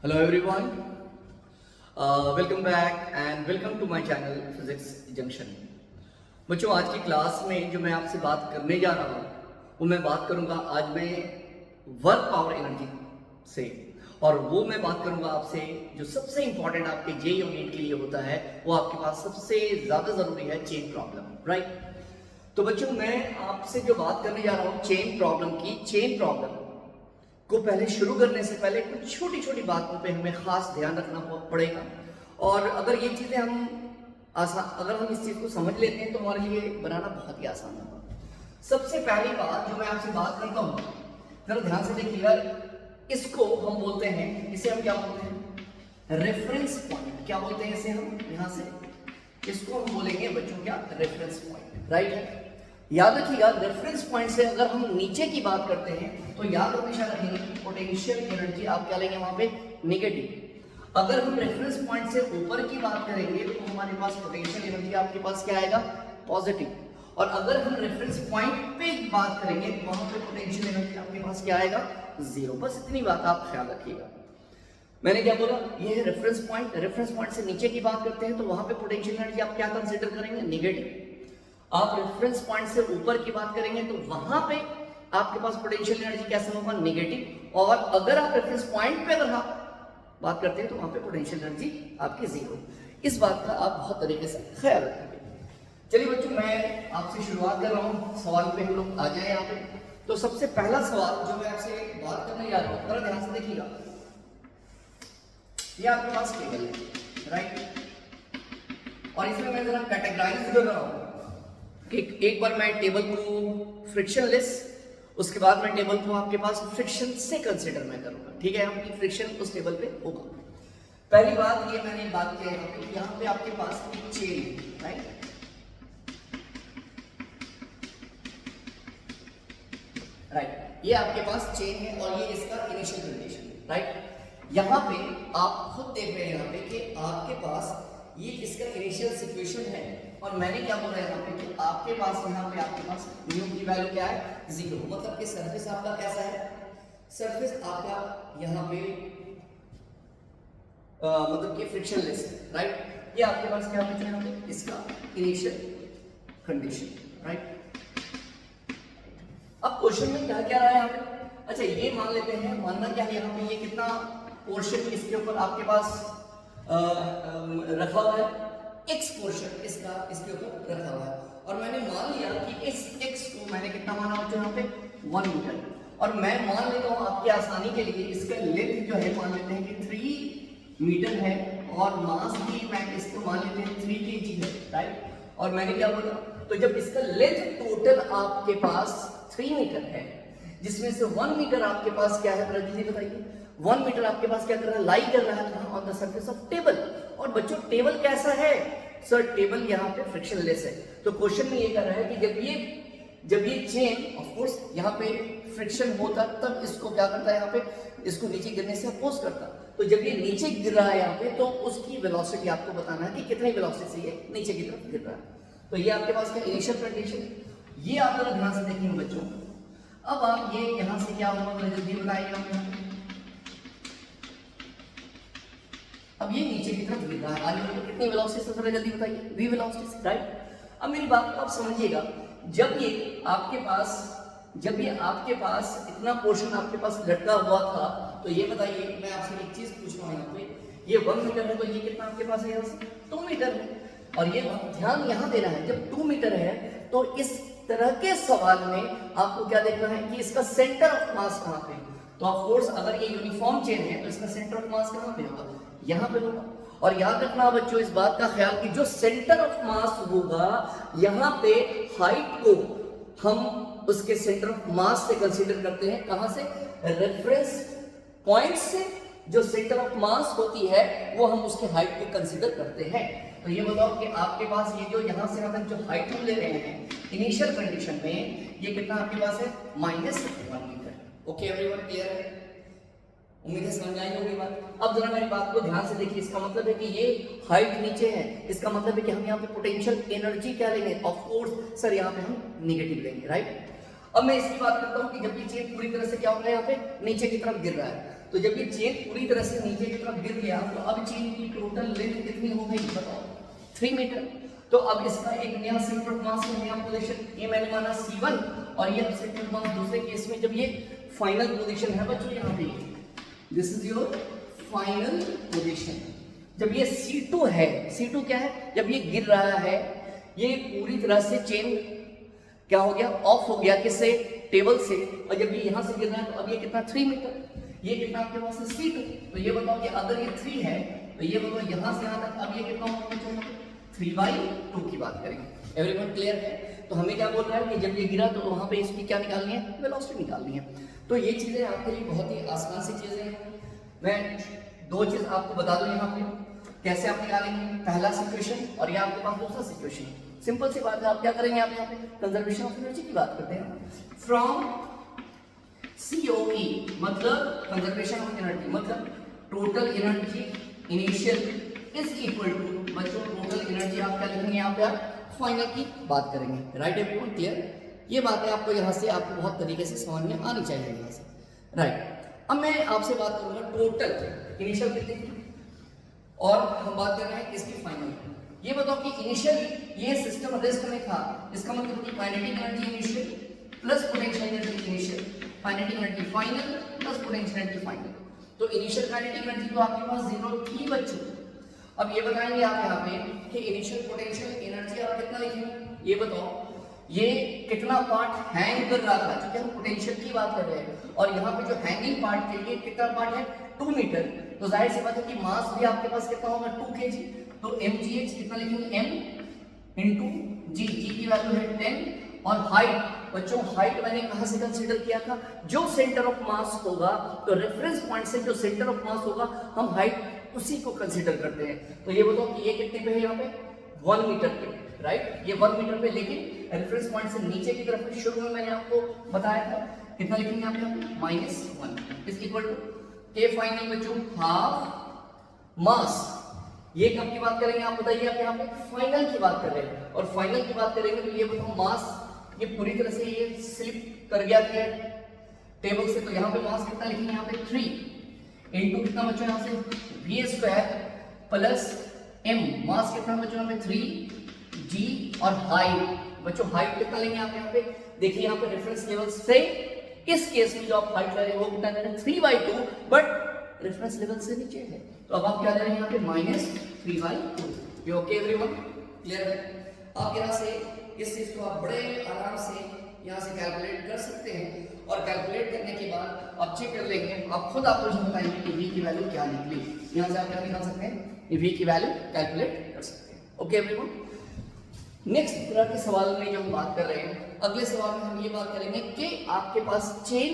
Hello everyone, welcome back and welcome to my channel Physics Junction। बच्चों आज की class में जो मैं आपसे बात करने जा रहा हूँ वो मैं बात करूँगा आज मैं वर्क पावर एनर्जी से, और वो मैं बात करूँगा आपसे जो सबसे इंपॉर्टेंट आपके जेईई और नीट के लिए होता है, वो आपके पास सबसे ज़्यादा ज़रूरी है चेन प्रॉब्लम, राइट। तो बच्चों मैं आपसे जो बात करने जा रहा हूँ चेन प्रॉब्लम की, चेन प्रॉब्लम को पहले शुरू करने से पहले कुछ छोटी छोटी बातों पे हमें खास ध्यान रखना पड़ेगा। और अगर ये चीज़ें अगर हम इस चीज़ को समझ लेते हैं तो हमारे लिए बनाना बहुत ही आसान होगा। सबसे पहली बात जो मैं आपसे बात करता हूँ, जरा ध्यान से देखिएगा, इसको हम बोलते हैं, इसे हम क्या बोलते हैं, रेफरेंस पॉइंट। क्या बोलते हैं इसे हम, यहाँ से इसको हम बोलेंगे बच्चों क्या, रेफरेंस पॉइंट, राइट है। याद रखिएगा रेफरेंस पॉइंट से अगर हम नीचे की बात करते हैं तो याद हमेशा रखेंगे कि पोटेंशियल एनर्जी आप क्या लेंगे वहां पे, नेगेटिव। अगर हम रेफरेंस पॉइंट से ऊपर की बात करेंगे तो हमारे पास पोटेंशियल एनर्जी आपके पास क्या आएगा, पॉजिटिव। और अगर हम रेफरेंस पॉइंट पे बात करेंगे तो वहां पे पोटेंशियल एनर्जी आपके पास क्या आएगा, जीरो। बस इतनी बात आप ख्याल रखिएगा। मैंने क्या बोला, ये है रेफरेंस पॉइंट। रेफरेंस पॉइंट से नीचे की बात करते हैं तो वहां पे पोटेंशियल एनर्जी आप क्या कंसीडर करेंगे, नेगेटिव। आप रेफरेंस पॉइंट से ऊपर की बात करेंगे तो वहां पे आपके पास पोटेंशियल एनर्जी कैसा होगा, नेगेटिव। और अगर आप रेफरेंस पॉइंट पे अगर आप बात करते हैं तो वहां पे पोटेंशियल एनर्जी आपकी जीरो। इस बात का आप बहुत तरीके से ख्याल रखेंगे। चलिए बच्चों मैं आपसे शुरुआत कर रहा हूँ, सवाल पे हम लोग आ जाए यहाँ पे। तो सबसे पहला सवाल जो मैं आपसे बात करने जा रहा हूँ, जरा ध्यान से देखिएगा। ये आपके पास टेबल है, राइट, और इसमें मैं जरा कैटेगराइज कर रहा हूँ। एक बार मैं टेबल को फ्रिक्शनलेस, उसके बाद मैं टेबल को आपके पास फ्रिक्शन से कंसीडर मैं करूंगा, ठीक है। आपकी फ्रिक्शन उस टेबल पे होगा। पहली बात ये मैंने बात किया है, यहाँ पे आपके पास एक चेन है, राइट, राइट, ये आपके पास चेन है और ये इसका इनिशियल कंडीशन, राइट। यहाँ पे आप खुद देख रहे हैं यहाँ पे कि आपके पास ये इसका इनिशियल सिचुएशन है, और मैंने क्या बोला यहाँ पे कि आपके पास यहाँ पे आपके पास न्यू की वैल्यू क्या है, जीरो। मतलब कि सरफेस आपका कैसा है, सरफेस आपका यहाँ पे मतलब कि फ्रिक्शनलेस है, राइट। ये आपके पास क्या बचा यहाँ पे, इसका इनिशियल कंडीशन, राइट। अब क्वेश्चन में क्या क्या रहा है यहाँ पे, अच्छा ये मान लेते हैं, मानना क्या है यहाँ पे, ये कितना पोर्शन इसके ऊपर आपके पास रखा हुआ है, x पोर्शन इसका इसके ऊपर रखा हुआ है। और मैंने मान लिया कि इस x को मैंने कितना माना होता है यहाँ पे, 1 मीटर। और मैं मान लेता हूँ आपकी आसानी के लिए इसका लेंथ जो है मान लेते हैं कि 3 मीटर है, और मास भी मैं इसको मान लेते हैं 3 kg है, राइट। और मैंने क्या बोला, तो जब इसका लेंथ टोटल आपके पास 3 मीटर है, जिसमें से 1 मीटर आपके पास क्या है, जल्दी बताइए, 1 मीटर आपके पास क्या कर रहा है, लाई कर रहा है on the surface of table. और बच्चों टेबल कैसा है सर, टेबल यहाँ पे फ्रिक्शनलेस है। तो क्वेश्चन में ये कर रहा है कि जब ये चेन ऑफ कोर्स यहाँ पे फ्रिक्शन होता तब इसको क्या करता है, यहाँ पे इसको नीचे गिरने से अपोज करता। तो जब ये नीचे गिर रहा है यहाँ पे तो उसकी वेलोसिटी आपको बताना है कि कितनी वेलोसिटी से ये नीचे की तरफ गिर रहा है। तो ये आपके पास क्या इनिशियल कंडीशन, ये आप जरा ध्यान से देखेंगे बच्चों। अब आप ये यहाँ से क्या होगा जल्दी बताइए। अब ये नीचे की तरफ गिर रहा है, आगे तो कितनी वेलोसिटी से, जल्दी बताइए, v वेलोसिटी से, राइट। अब मेरी बात को आप समझिएगा, जब ये आपके पास इतना पोर्शन आपके पास लटका हुआ था, तो ये बताइए मैं आपसे एक चीज पूछ रहा हूँ, यहाँ पे ये 1 मीटर है तो ये कितना आपके पास है, यहाँ से 2 मीटर है। और ये ध्यान यहाँ देना है, जब 2 मीटर है तो इस तरह के सवाल में आपको क्या देखना है कि इसका सेंटर ऑफ मास कहाँ पे। तो ऑफ कोर्स अगर ये यूनिफॉर्म चेन है तो इसका सेंटर ऑफ मास कहाँ पे होगा, यहाँ पे होगा। और याद रखना बच्चों इस बात का ख्याल कि जो सेंटर ऑफ मास होगा, यहाँ पे हाइट को हम उसके सेंटर ऑफ मास से कंसीडर करते हैं, कहां से, रेफरेंस पॉइंट से। जो सेंटर ऑफ मास होती है वो हम उसके हाइट को कंसीडर करते हैं। तो ये बताओ कि आपके पास ये जो यहाँ से मतलब जो हाइट हम ले रहे हैं इनिशियल कंडीशन में, ये कितना आपके पास है, -1 मीटर। ओके एवरीवन, क्लियर है, उम्मीद है समझ आई होगी बात। अब जरा मेरी बात को ध्यान से देखिए, इसका मतलब है कि ये हाइट नीचे है, इसका मतलब है कि हम यहाँ पे पोटेंशियल एनर्जी क्या लेंगे, ऑफ कोर्स सर यहाँ पे हम नेगेटिव लेंगे, राइट। अब मैं इसकी बात करता हूँ कि जब ये चेन पूरी तरह से क्या हो रहा है, यहाँ पे नीचे की तरफ गिर रहा है, तो जब ये चेन पूरी तरह से नीचे की तरफ गिर गया तो अब चेन की टोटल लेंथ कितनी हो गई बताओ, 3 मीटर। तो अब इसका एक नया सेंटर ऑफ मास है, नया पोजीशन, ये मैंने माना C1 और ये सेंटर ऑफ मास दूसरे केस में जब ये फाइनल पोजीशन है बच्चों, यहाँ पे this is your final position. जब ये C2 है, C2 क्या है, जब ये गिर रहा है ये पूरी तरह से चेन क्या हो गया, ऑफ हो गया, किससे, टेबल से, और जब ये यहाँ से गिर रहा है तो अब ये कितना 3 मीटर, ये कितना आपके पास है C2। तो ये बताओ कि अगर ये 3 है तो ये बताओ यहाँ से यहाँ तक अब ये कितना होना चाहिए, 3/2 की बात करेंगे। एवरीवन क्लियर है? तो हमें क्या बोल रहा है कि जब ये गिरा तो वहां पे इसकी क्या निकालनी है, वेलोसिटी निकालनी है। तो ये चीजें आपके लिए बहुत ही आसान सी चीजें हैं। मैं 2 चीज आपको बता दूं यहाँ पे कैसे आप निकालेंगे, पहला सिचुएशन और ये आपके पास दूसरा सिचुएशन। सिंपल सी बात है, आप क्या करेंगे, आप यहाँ पे कंजर्वेशन ऑफ एनर्जी की बात करते हैं। फ्रॉम COE मतलब कंजर्वेशन ऑफ एनर्जी मतलब total energy initial is equal to, बच्चों टोटल एनर्जी आप क्या लिखेंगे, यहाँ पे आप फाइनल की बात करेंगे। Right everyone, clear? ये बातें आपको यहाँ से आपको बहुत तरीके से समझ में आनी चाहिए यहाँ से। राइट, अब मैं आपसे बात करूंगा टोटल इनिशियल कितनी थी और हम बात कर रहे हैं इसकी फाइनल। ये बताओ कि इनिशियली ये सिस्टम रेस्ट में था, इसका मतलब कि kinetic energy initial plus potential energy initial, kinetic energy final plus potential energy final. तो इनिशियल काइनेटिक एनर्जी तो आपके पास 0 थी बच्चों। अब ये बताएंगे आप यहाँ पे कि इनिशियल पोटेंशियल एनर्जी आप कितना लिखेंगे, ये बताओ ये कितना पार्ट हैंग कर रहा था, क्योंकि हम पोटेंशियल की बात कर रहे हैं और यहाँ पे जो हैंगिंग पार्ट के लिए कितना पार्ट है, 2 मीटर। तो जाहिर सी बात है कि मास भी आपके पास कितना होगा, 2 kg। तो mgh कितना लिखेंगे, m इंटू g, g की वैल्यू है 10। और हाइट बच्चों, हाइट मैंने कहां से कंसीडर किया था, जो सेंटर ऑफ मास होगा तो रेफरेंस पॉइंट से जो सेंटर ऑफ मास होगा हम हाइट उसी को कंसीडर करते हैं। तो ये बताओ कि ये कितने पे है, यहाँ पे 1 मीटर पे, राइट, ये 1 मीटर पे, लेकिन रेफरेंस पॉइंट से नीचे की तरफ शुरू में मैंने आपको बताया था कितना लिखेंगे आप यहाँ पे, -1 इज इक्वल टू के फाइनल बच्चों हाफ मास। ये कब की बात करेंगे आप बताइए, आप यहाँ पे फाइनल की बात कर रहे हैं और फाइनल की बात करेंगे तो ये बताओ मास ये पूरी तरह से ये स्लिप कर गया था टेबल से, तो यहाँ पे मास कितना लिखेंगे, यहाँ पे 3 इंटू कितना बच्चों यहाँ से v² प्लस m, मास कितना बच्चों यहाँ पे 3g और हाइट बच्चों, हाइट कितना लेंगे आप यहाँ पे, देखिए यहाँ पे रेफरेंस लेवल से इस केस में जो आप हाइट ले रहे हो कितना ले रहे हैं, 3/2, बट रेफरेंस लेवल से नीचे है तो अब आप क्या ले रहे हैं यहाँ पे -3/2। ये ओके एवरीवन, क्लियर है? आप यहाँ से इस चीज को आप बड़े आराम से यहाँ से कैलकुलेट कर सकते हैं और कैलकुलेट करने के बाद आप चेक कर लेंगे, आप खुद आप मुझे बताएंगे कि v की वैल्यू क्या निकली। यहाँ से आप क्या निकाल सकते हैं, ये v की वैल्यू कैलकुलेट कर सकते हैं। ओके एवरीवन, नेक्स्ट तरह के सवाल में जो हम बात कर रहे हैं, अगले सवाल में हम ये बात करेंगे कि आपके पास चेन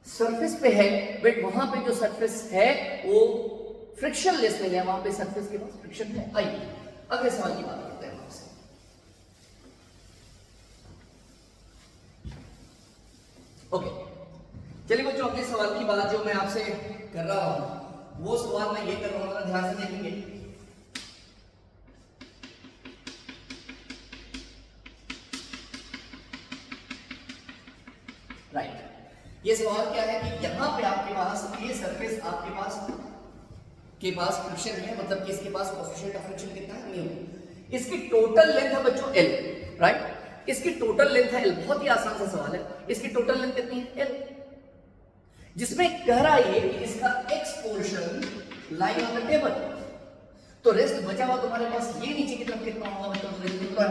सरफेस पे है बट वहां पे जो सरफेस है वो फ्रिक्शन लेस नहीं है, वहां पे सरफेस के पास फ्रिक्शन है। आइए अगले सवाल की बात करते हैं आपसे। ओके, चलिए बच्चों अगले सवाल की बात जो मैं आपसे कर रहा हूं वो सवाल मैं ये कर रहा हूं, ध्यान से देखेंगे। राइट, ये सवाल क्या है कि यहाँ पे आपके पास ये सरफेस आपके पास फ्रिक्शन है, मतलब कि इसके पास कोएफिशिएंट ऑफ फ्रिक्शन कितना है, म्यू। इसकी टोटल लेंथ है बच्चों L, राइट, इसकी टोटल लेंथ है L। बहुत ही आसान सा सवाल है, इसकी टोटल लेंथ कितनी है L, जिसमें कह रहा है कि इसका x portion lying on the table, तो रेस्ट बचा हुआ तुम्हारे पास ये नीचे की तरफ कितना होगा बच्चों, तो रेस्ट कितना है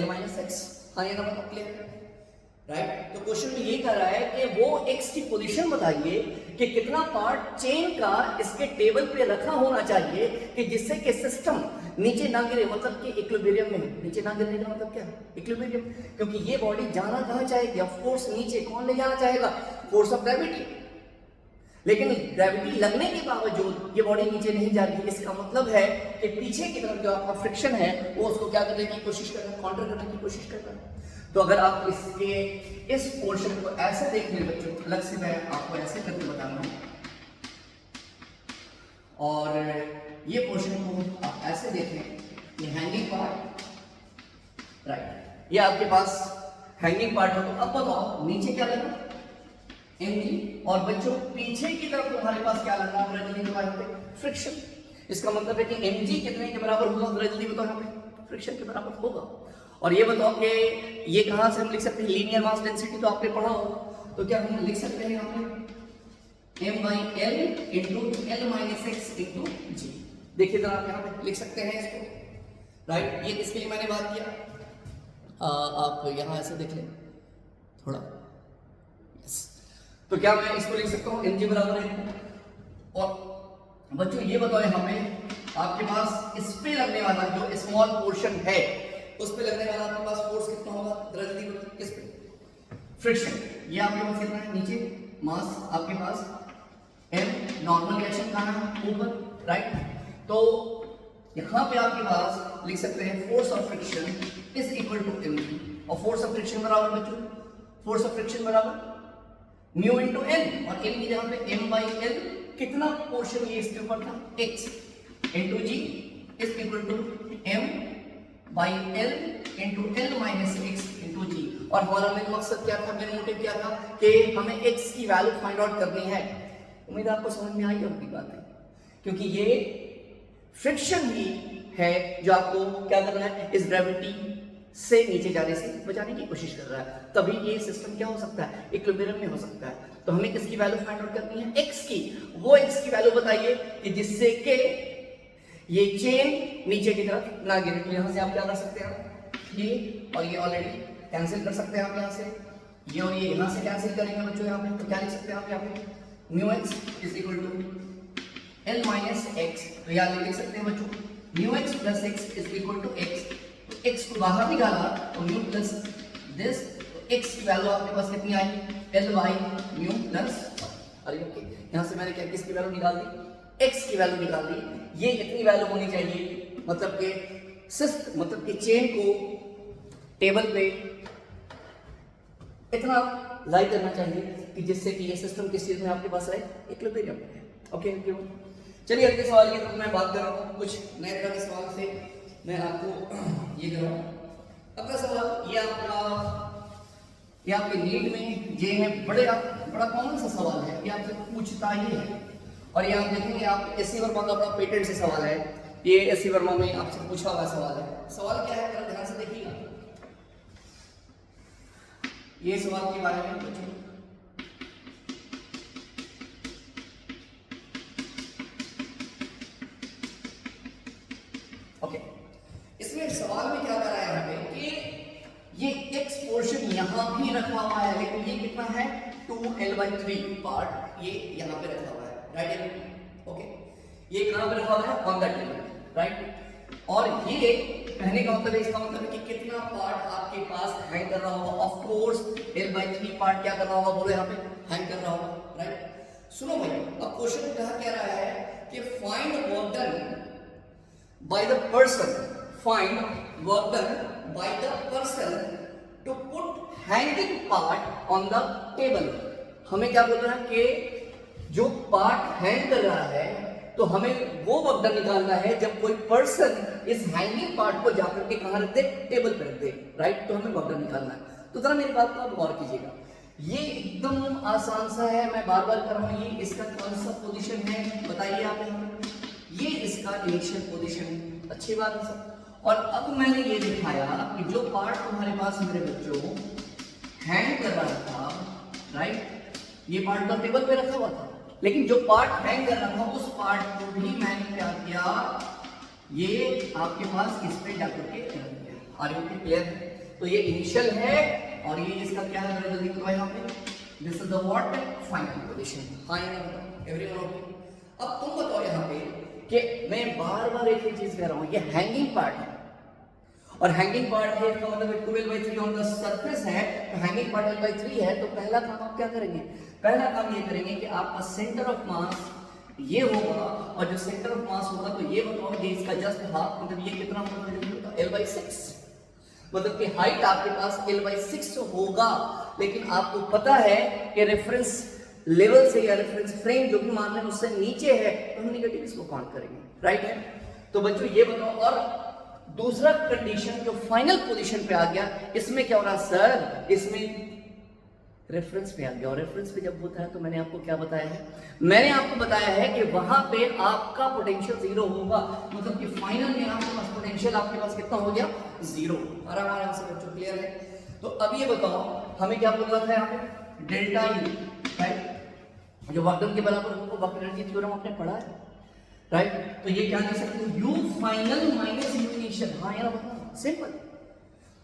L - x। हाँ ये नंबर क्लियर है, राइट। तो क्वेश्चन में ये कह रहा है कि वो x की पोजीशन बताइए कि कितना पार्ट चेन का इसके टेबल पे रखा होना चाहिए कि जिससे कि सिस्टम नीचे ना गिरे, मतलब कि इक्विलिब्रियम में, नीचे ना गिरने का मतलब क्या है, इक्विलिब्रियम, क्योंकि ये बॉडी जाना कहां चाहेगी, ऑफ कोर्स नीचे। कौन ले जाना चाहेगा, फोर्स ऑफ ग्रेविटी, लेकिन ग्रेविटी लगने के बावजूद ये बॉडी नीचे नहीं जा रही। इसका मतलब है कि पीछे की तरफ जो आपका फ्रिक्शन है वो उसको क्या करने की कोशिश कर रहा है, काउंटर करने की कोशिश कर रहा है। तो अगर आप इसके इस पोर्शन को ऐसे देख लें बच्चों, अलग से मैं आपको ऐसे करके बता रहा हूं, और ये पोर्शन को आप ऐसे देखें, ये हैंगिंग पार्ट, राइट, ये आपके पास हैंगिंग पार्ट हो। तो अब बताओ नीचे क्या लगा mg, और बच्चों पीछे की तरफ तुम्हारे पास क्या लगा जल्दी बताओ यहाँ पे फ्रिक्शन। इसका मतलब है कि mg कितने के बराबर होगा जल्दी बताओ यहाँ पे फ्रिक्शन के बराबर होगा। और ये बताओ कि ये कहाँ से हम लिख सकते हैं लीनियर मास डेंसिटी तो आपने पढ़ा हो, तो क्या हम लिख सकते हैं यहाँ पे m/l into l-x into g। देखिए जरा आप यहाँ पे लिख सकते हैं इसको, राइट। ये किसके लिए मैंने बात किया, आप यहाँ ऐसे देख लें थोड़ा, यस। तो क्या मैं इसको लिख सकता हूँ mg बराबर है। और बच्चों ये बताओ यहाँ पे आपके पास इस पे लगने वाला जो स्मॉल पोर्शन है उस पे लगने वाला आपके पास फोर्स कितना होगा जल्दी बताओ, किस पे फ्रिक्शन। ये आपके पास कितना है नीचे मास आपके पास m, नॉर्मल रिएक्शन कहाँ है ऊपर, राइट। तो यहाँ पे आपके पास लिख सकते हैं force of friction is equal to mg, और फोर्स ऑफ फ्रिक्शन बराबर बच्चों फोर्स ऑफ फ्रिक्शन बराबर म्यू इंटू एन, और एन की जगह पे m/l कितना पोर्शन ये इसके ऊपर था x into g is equal to m/l into l-x into g. और हमारा मेन मकसद क्या था, मेन मोटिव क्या था कि हमें x की वैल्यू फाइंड आउट करनी है। उम्मीद है आपको समझ में आई होगी बातें, क्योंकि ये फ्रिक्शन ही है जो आपको क्या कर रहा है इस ग्रेविटी से नीचे जाने से बचाने की कोशिश कर रहा है। तभी ये सिस्टम क्या हो सकता है इक्विलिब्रियम में हो सकता है। तो हमें किसकी वैल्यू फाइंड आउट करनी है x की। वो x की वैल्यू बताइए कि जिससे कि ये चेन नीचे की तरफ ना गिरे। तो यहां से आप क्या कर सकते हैं ये और ये ऑलरेडी कैंसिल कर सकते हैं आप यहाँ से, ये और ये यहाँ से कैंसिल करेंगे बच्चों यहाँ पे। तो क्या लिख सकते हैं आप यहाँ पे mu x is equal to l-x। तो यहाँ लिख सकते हैं बच्चों mu x plus x is equal to x। x को बाहर निकाला तो म्यू प्लस दिस, x की वैल्यू आपके पास कितनी आई l/म्यू प्लस, अरे ओके यहाँ से मैंने क्या किसकी वैल्यू निकाल दी x की वैल्यू निकाल दी। ये इतनी वैल्यू होनी चाहिए, मतलब कि चेन को टेबल पे इतना लाई करना चाहिए कि जिससे कि ये सिस्टम किस चीज में आपके पास रहे इक्विलिब्रियम में। ओके चलिए अगले सवाल की तरफ मैं बात कर रहा हूँ, कुछ नए तरह के सवाल से मैं आपको ये कर रहा हूँ। अगला सवाल ये आपके नीट में जे में बड़ा कॉमन सा सवाल है, ये आपसे पूछता ही है। और ये आप देखेंगे आप एससी वर्मा का बड़ा पेटेंट से सवाल है, ये एससी वर्मा में आपसे पूछा हुआ सवाल है। सवाल क्या है ध्यान से देखिएगा, ये सवाल के बारे में बच्चों इसमें सवाल में क्या कर रहा है यहाँ पे कि ये x पोर्शन यहाँ भी रखा हुआ है, लेकिन ये कितना है 2l/3 पार्ट ये यहाँ पे रखा हुआ है, राइट। ओके ये कहाँ पे रखा हुआ है ऑन द टेबल, राइट। और ये कहने का मतलब इसका मतलब है कि कितना पार्ट आपके पास हैंग कर रहा होगा। ऑफ कोर्स l/3 पार्ट क्या कर रहा होगा बोलो यहाँ पे हैंग कर रहा होगा, राइट। सुनो भाई अब क्वेश्चन कह रहा है कि find work done by the person, find work done by the person to put hanging part on the table। हमें क्या बोल रहा है कि जो पार्ट हैंग कर रहा है तो हमें वो वर्क डन निकालना है जब कोई पर्सन इस हैंगिंग पार्ट को जाकर के कहाँ रख दे टेबल पर रख दे, राइट। तो हमें वर्क डन निकालना है। तो जरा मेरी बात को आप गौर कीजिएगा, ये एकदम आसान सा है, मैं बार बार कर रहा हूँ। ये इसका कौन सा पोजीशन है बताइए आप यहाँ, ये इसका इनिशियल पोजीशन है, अच्छी बात है सर। और अब मैंने ये दिखाया कि जो पार्ट तुम्हारे पास मेरे बच्चों हैंग कर रहा था, राइट, ये पार्ट तो टेबल पे रखा हुआ था, लेकिन जो पार्ट हैंग कर रहा था उस पार्ट को भी मैंने क्या किया, ये आपके पास इस पे जाकर के रख दिया। Are you clear? तो ये इनिशियल है और ये इसका क्या है मेरे जल्दी बताओ यहाँ पे, this is the what final position. हाँ या ना बताओ एवरीवन ओके। अब तुम बताओ यहाँ पे कि मैं बार बार एक ही चीज कह रहा हूं, ये हैंगिंग पार्ट है और हैंगिंग पार्ट है इसका मतलब 12/3 ऑन द सरफेस है, तो हैंगिंग पार्ट l/3 है। तो पहला काम आप क्या करेंगे, पहला काम ये करेंगे कि आपका सेंटर ऑफ मास ये होगा, और जो सेंटर ऑफ मास होगा तो ये बताओ ये इसका जस्ट हाफ, मतलब ये कितना होगा l/6, मतलब कि हाइट आपके पास l/6 होगा। लेकिन आपको पता है कि रेफरेंस लेवल से या रेफरेंस फ्रेम जो भी मान रहे हैं उससे नीचे है, तो हम नेगेटिव इसको काउंट करेंगे, राइट है। तो बच्चों ये बताओ, और दूसरा कंडीशन जो फाइनल पोजीशन पे आ गया, इसमें क्या हो रहा सर, इसमें रेफरेंस पे आ गया। और रेफरेंस पे जब होता है तो मैंने आपको क्या बताया है, मैंने आपको बताया है कि वहां पे आपका पोटेंशियल जीरो होगा, मतलब कि फाइनल में आपके पास पोटेंशियल आपके पास कितना हो गया, जीरो। आराम से बच्चों क्लियर है। तो अब ये बताओ हमें क्या बोल रहा था यहाँ पे, डेल्टा यू, राइट, जो वर्क डन के बराबर होगा, वर्क एनर्जी थ्योरम आपने पढ़ा है, राइट। तो ये क्या लिख सकते हो, you final minus you initial. हाँ यार बताओ, सिंपल।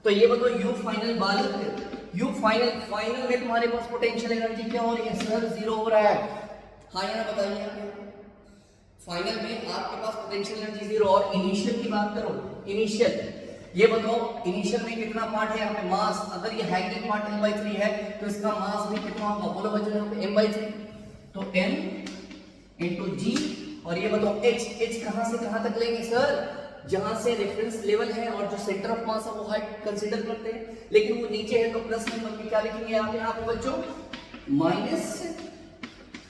तो ये बताओ यू फाइनल बालक, यू फाइनल में तुम्हारे पास पोटेंशियल एनर्जी क्या हो रही है सर, जीरो हो रहा है। हाँ या ना बताइए, फाइनल में आपके पास पोटेंशियल एनर्जी जीरो। और इनिशियल की बात करो, इनिशियल ये बताओ इनिशियल में कितना पार्ट है यहाँ पे, मास। अगर ये हैंगिंग पार्ट m/3 है तो इसका मास भी कितना होगा, बोलो बच्चों यहाँ पे m/3, तो m into g। और ये बताओ h कहां से कहां तक लेंगे सर, जहां से रेफरेंस लेवल है और जो सेंटर ऑफ मास है वो हाइट कंसीडर करते हैं, लेकिन वो नीचे है तो प्लस में बल्कि क्या लिखेंगे यहाँ पे बच्चों,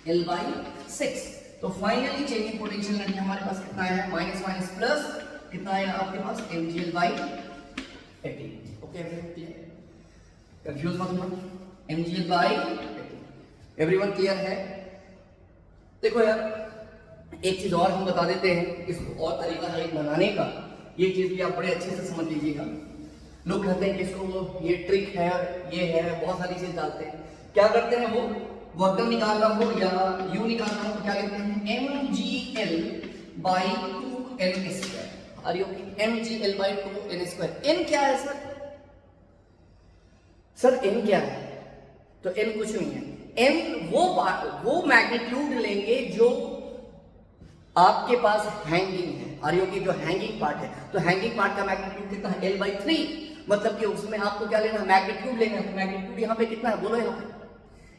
-L/6। तो फाइनली चेंजिंग पोटेंशियल एनर्जी हमारे पास कितना है, माइनस माइनस प्लस कितना है आपके पास, mgl/18। ओके कंफ्यूज मत होना, mgl/18। एवरीवन क्लियर है। देखो यार एक चीज और हम बता देते हैं, इसको और तरीका है एक बनाने का, ये चीज भी आप बड़े अच्छे से समझ लीजिएगा। लोग कहते हैं कि इसको ये ट्रिक है, ये है, बहुत सारी चीज डालते हैं। क्या करते हैं वो, वर्क डन निकालना हो या यू निकालना हो तो क्या लिखते हैं, mgl/2n²। Are you mgl/2n²। n क्या है सर, सर n क्या है, तो n कुछ नहीं है, n वो मैग्नीट्यूड लेंगे जो आपके पास हैंगिंग है, और ये जो हैंगिंग पार्ट है, तो हैंगिंग पार्ट का मैग्नीट्यूड कितना है, L/3। मतलब कि उसमें आपको क्या लेना है, मैग्नीट्यूड लेना है। तो मैग्नीट्यूड यहाँ पे कितना है, बोलो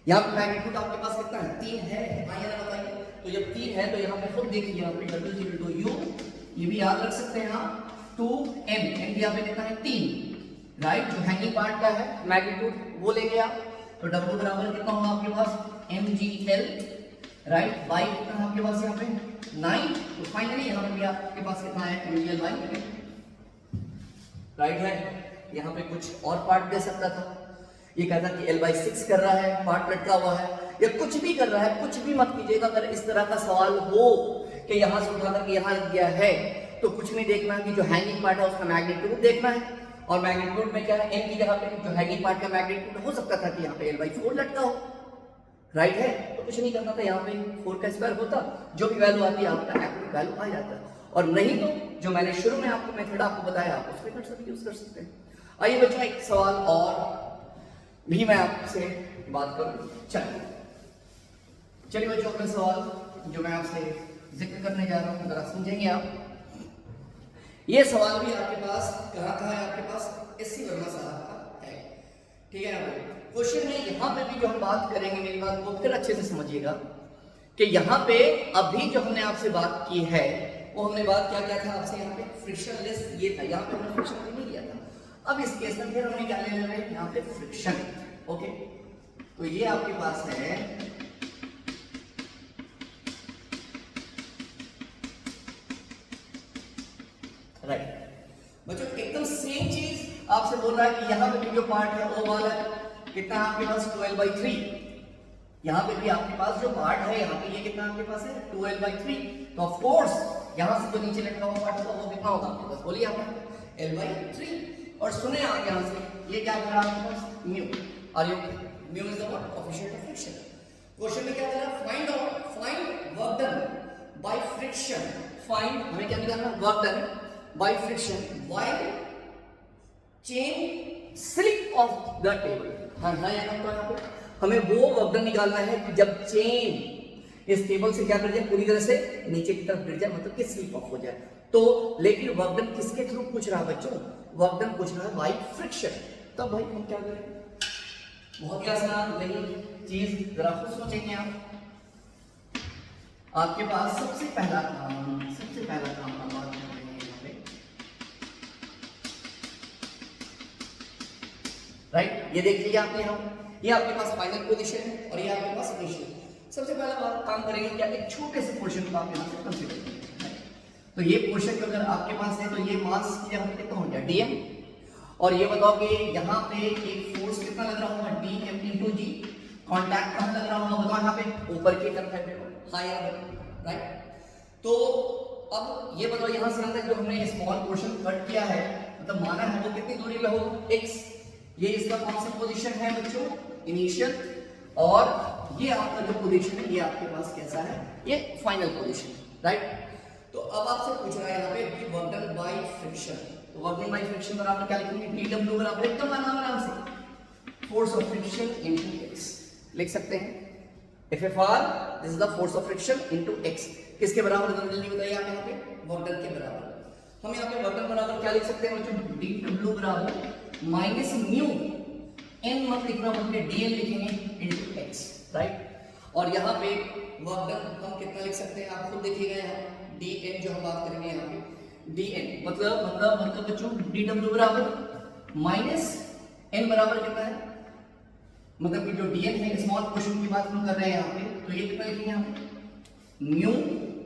यहाँ पे मैग्नीट्यूड आपके पास कितना है, 3 है। आइए ना बताइए, तो जब 3 है तो यहाँ पे खुद देखिए, यहाँ पे W/U, ये भी याद रख सकते हैं आप, 2n, n भी यहाँ पे कितना है, 3, राइट। जो हैंगिंग पार्ट का है मैग्नीट्यूड वो लेंगे आप, तो W बराबर कितना होगा आपके पास, mgl, राइट, y कितना है आपके पास यहाँ पे 9। तो फाइनली यहाँ पे भी आपके पास कितना है, mgl/8, राइट है। यहाँ पे कुछ और पार्ट दे सकता था, ये कहता कि L/6 कर रहा है, पार्ट लटका हुआ है, या कुछ भी कर रहा है, कुछ भी मत कीजिएगा। अगर इस तरह का सवाल हो कि यहाँ से उठा करके यहाँ लग गया है, तो कुछ नहीं देखना कि जो हैंगिंग पार्ट है उसका मैग्नीट्यूड देखना है। और मैग्नीट्यूड में क्या है, n की जगह पे जो हैंगिंग पार्ट का मैग्नीट्यूड हो सकता था कि यहाँ पे L/4 लटका हो, राइट है। तो कुछ नहीं करना था, यहाँ पे 4 का स्क्वायर होता, जो भी वैल्यू आती है आपका एक्यूरेट वैल्यू आ जाता। और नहीं तो जो मैंने शुरू में आपको मेथड आपको बताया, आप उसमें कर सकते यूज कर सकते हैं। आइए बच्चों एक सवाल और भी मैं आपसे बात करूं, चलिए बच्चों अगला सवाल जो मैं आपसे जिक्र करने जा रहा हूं, जरा समझेंगे आप। ये सवाल भी आपके पास कहाँ है, आपके पास SC वर्मा साहब का है, ठीक है ना। क्वेश्चन में यहाँ पे भी जो हम बात करेंगे, मेरी बात को फिर अच्छे से समझिएगा कि यहाँ पे अभी जो हमने आपसे बात की है, वो हमने बात क्या था आपसे, यहाँ पे फ्रिक्शनलेस ये था, यहाँ पे हमने फ्रिक्शन भी नहीं लिया था। अब इस केस में फिर हमें क्या लेना है, यहाँ पे फ्रिक्शन। ओके, तो ये आपके पास है राइट। बच्चों एकदम सेम चीज आपसे बोल रहा है कि यहाँ पे भी जो पार्ट है O वाला कितना आपके पास 12/3, यहाँ पे भी आपके पास जो पार्ट है यहाँ पे ये कितना आपके पास है 12/3। तो ऑफ कोर्स यहाँ से जो नीचे लटका हुआ पार्ट होगा वो कितना होगा आपके पास, बोलिए आप L/3। और सुने आप यहाँ से ये क्या कर रहा है आपके पास म्यू, और ये mu is the what, coefficient of friction. Question में क्या दे रहा है, find work done by friction. Find हमें क्या निकालना है, work done by friction while chain slip of the table. हाँ यहाँ पे हमें वो वर्क डन निकालना है कि जब चेन इस टेबल से क्या कर जाए, पूरी तरह से नीचे की तरफ गिर जाए, मतलब कि स्लिप ऑफ हो जाए। तो लेकिन वर्क डन किसके थ्रू पूछ रहा है बच्चों, वर्क डन पूछ रहा है बाय फ्रिक्शन। तब भाई हम क्या करें, बहुत ही आसान नहीं चीज, जरा खुद सोचेंगे आप। आपके पास सबसे पहला काम हम बात कर रहे हैं यहाँ पे, राइट। ये देख लीजिए आपने, यहाँ ये आपके पास फाइनल पोजीशन है और ये आपके पास इनिशियल। सबसे पहला बात काम करेंगे क्या, एक छोटे से पोर्शन को आप यहाँ से कंसीडर करेंगे। तो ये पोर्शन अगर आपके पास है तो ये मास की जगह पे कितना हो गया dm, और ये बताओ कि यहाँ पे एक फोर्स कितना लग रहा होगा dm into g, कांटेक्ट कहाँ लग रहा होगा बताओ, यहाँ पे ऊपर की तरफ है, हायर, राइट। तो अब ये बताओ यहाँ से यहाँ तक जो हमने स्मॉल पोर्शन कट किया है, मतलब माना है वो कितनी दूरी पे होगा x, ये इसका कौन सा पोजीशन है बच्चों, इनिशियल, और ये आपका जो पोजीशन है ये आपके पास कैसा है, ये फाइनल पोजीशन, राइट। तो अब आपसे पूछ रहा है यहाँ पे वर्क डन बाय फ्रिक्शन, तो वर्क डन बाय फ्रिक्शन बराबर क्या लिखेंगे, dw बराबर एकदम आराम से force of friction into x लिख सकते हैं। FFR this is the force of friction into x, किसके बराबर है जल्दी बताइए आप, यहाँ पे वर्क डन के बराबर। हम यहाँ पे वर्क डन बराबर क्या लिख सकते हैं बच्चों, dw बराबर माइनस म्यू n मत लिखना बल्कि dn लिखेंगे इनटू x, राइट। और यहाँ पे वर्क डन हम कितना लिख सकते हैं आप खुद देखिएगा, यहाँ dn जो हम बात करेंगे यहाँ पे dn मतलब बच्चों dw बराबर माइनस n बराबर कितना है, मतलब कि जो dn है स्मॉल पोर्शन की बात हम कर रहे हैं यहाँ पे, तो ये कितना लिखेंगे यहाँ पे म्यू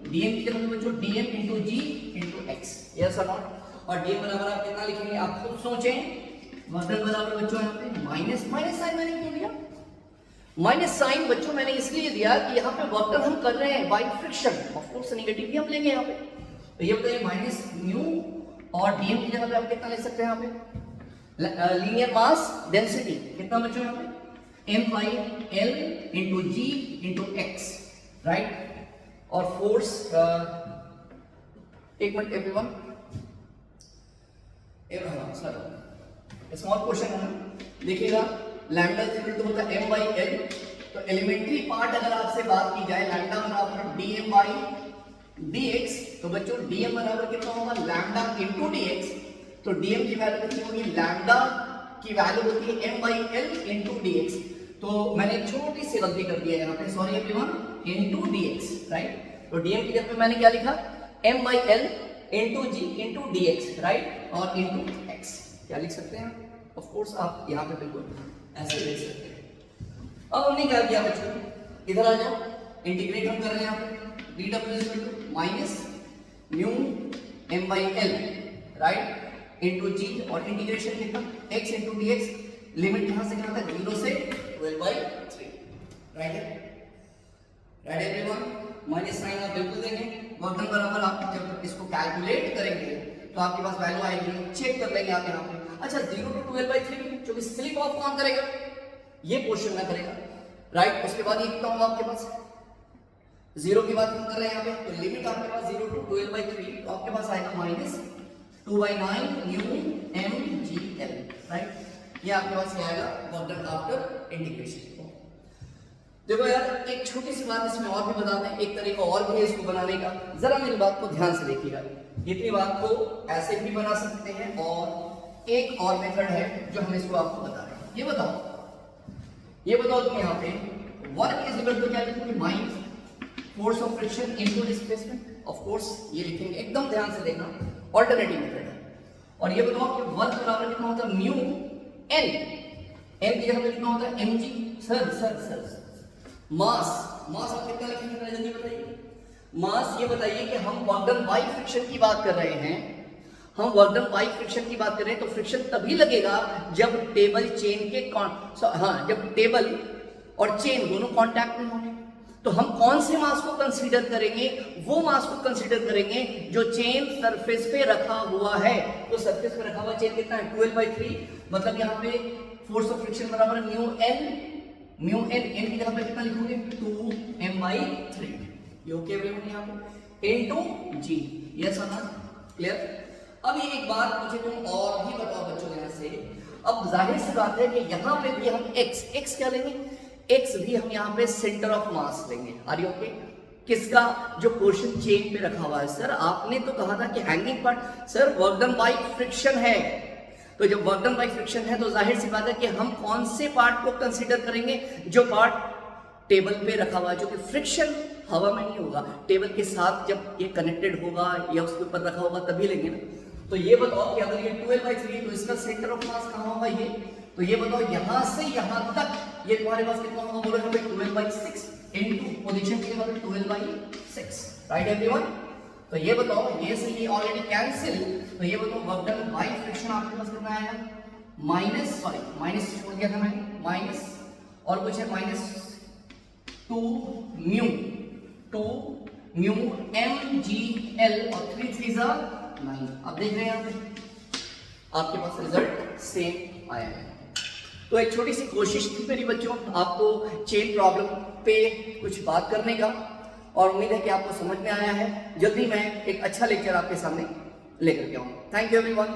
dn की जगह पे बच्चों dm into g into x, yes और नॉट। और dm बराबर आप कितना लिखेंगे आप खुद सोचें, वर्क डन बराबर बच्चों यहाँ पे माइनस साइन मैंने क्यों दिया, माइनस साइन बच्चों मैंने इसलिए दिया कि यहाँ पे वर्क डन हम कर रहे हैं by friction, of course negative भी हम लेंगे यहाँ पे। तो ये बताइए माइनस म्यू और dm की जगह पे आप कितना ले सकते हैं यहाँ पे, लीनियर मास डेंसिटी कितना बच्चों यहाँ पे m/l into g into x, right. और फोर्स एक मिनट एवरीवन, स्मॉल क्वेश्चन है देखिएगा, लैम्डा इक्वल टू होता है m/l, तो एलिमेंट्री पार्ट अगर आपसे बात की जाए लैम्डा बराबर dm/dx, तो बच्चों dm बराबर कितना होगा लैम्डा into dx, तो dm की वैल्यू कितनी होगी, लैम्डा की वैल्यू होती है m/l into dx, तो मैंने एक छोटी सी गलती कर दी है यहाँ पे, sorry everyone, into dx, right. तो dm की जगह पे मैंने क्या लिखा m/l into g into dx, right, और into x, क्या लिख सकते हैं ऑफ कोर्स आप यहाँ पे बिल्कुल ऐसे लिख सकते हैं। अब हमने क्या किया बच्चों, इधर आ जाओ, इंटीग्रेट हम कर रहे हैं यहाँ पे dw minus mu m/l, right, into g, और इंटीग्रेशन कितना x into dx, लिमिट कहां से कहां तक, 0 से 12/3, राइट है, राइट एवरीवन। माइनस साइन आप बिल्कुल देंगे, वर्क डन बराबर आप जब इसको कैलकुलेट करेंगे तो आपके पास वैल्यू आएगी, चेक कर लेंगे आप यहाँ पे। अच्छा 0 to 12/3 जो कि स्लिप ऑफ कौन करेगा, ये पोर्शन ना करेगा, राइट। उसके बाद ये कितना होगा आपके पास, 0 की बात हम कर रहे हैं यहाँ पे, तो लिमिट आपके पास 0 to 12/3, तो आपके पास आएगा माइनस 2/9 म्यू mgl, राइट। ये आपके पास क्या आएगा वर्क डन आफ्टर इंटीग्रेशन। देखो यार एक छोटी सी बात इसमें और भी बता दें, एक तरीका और भी है इसको बनाने का, जरा मेरी बात को ध्यान से देखिएगा। इतनी बात को ऐसे भी बना सकते हैं, और एक और मेथड है जो हम इसको आपको बता रहे हैं। ये बताओ तुम यहाँ पे वर्क इज इक्वल टू क्या लिखोगे, minus force of friction into displacement, of course ये लिखेंगे, एकदम ध्यान से देखना, ऑल्टरनेटिव मेथड है। और ये बताओ कि वर्क बराबर कितना होता है म्यू n की जगह पे कितना होता है mg, सर मास आप कितना लिखेंगे जल्दी बताइए, मास ये बताइए कि हम वर्क डन बाय फ्रिक्शन की बात कर रहे हैं, हम वर्क डन बाय फ्रिक्शन की बात कर रहे हैं, तो फ्रिक्शन तभी लगेगा जब टेबल चेन के जब टेबल और चेन दोनों कांटेक्ट में होंगे। तो हम कौन से मास को कंसीडर करेंगे, वो मास को कंसीडर करेंगे जो चेन सरफेस पे रखा हुआ है। तो सरफेस पे रखा हुआ चेन कितना है 12/3, मतलब यहाँ पे फोर्स ऑफ फ्रिक्शन बराबर म्यू एन की जगह पे कितना लिखोगे 2m/3, ये ओके एवरीवन, यहाँ पे इनटू g, यस और नॉट, क्लियर। अब ये एक बात मुझे तुम और भी बताओ बच्चों यहाँ से, अब जाहिर सी बात है कि यहाँ पे भी हम x क्या लेंगे, x भी हम यहाँ पे सेंटर ऑफ मास लेंगे, आर यू ओके, किसका, जो पोर्शन चेन पे रखा हुआ है। सर आपने तो कहा था कि hanging part, sir work done by friction है, तो जब वर्क डन बाय फ्रिक्शन है तो जाहिर सी बात है कि हम कौन से पार्ट को कंसीडर करेंगे, जो पार्ट टेबल पे रखा हुआ है, जो कि फ्रिक्शन हवा में नहीं होगा, टेबल के साथ जब ये कनेक्टेड होगा या उसके ऊपर रखा होगा तभी लेंगे ना। तो ये बताओ कि अगर ये 12/3 तो इसका सेंटर ऑफ मास कहाँ होगा, ये तो ये बताओ यहां से यहां तक ये तुम्हारे पास कितना होगा, बोलो यहाँ पे 12/6 इनटू पोजीशन की जगह पे 12/6, राइट एवरीवन। तो ये बताओ, ये से ये ऑलरेडी कैंसिल, तो ये बताओ वर्क डन बाय फ्रिक्शन आपके पास कितना आएगा, माइनस छोड़ दिया था मैंने, माइनस और कुछ है माइनस 2 म्यू mgl और 3 3 जा 9। अब देख रहे हैं यहाँ पे आपके पास रिजल्ट सेम आया है। तो एक छोटी सी कोशिश थी मेरी बच्चों आपको चेन प्रॉब्लम पे कुछ बात करने का, और उम्मीद है कि आपको समझ में आया है। जल्दी मैं एक अच्छा लेक्चर आपके सामने लेकर के आऊँगा। Thank you everyone.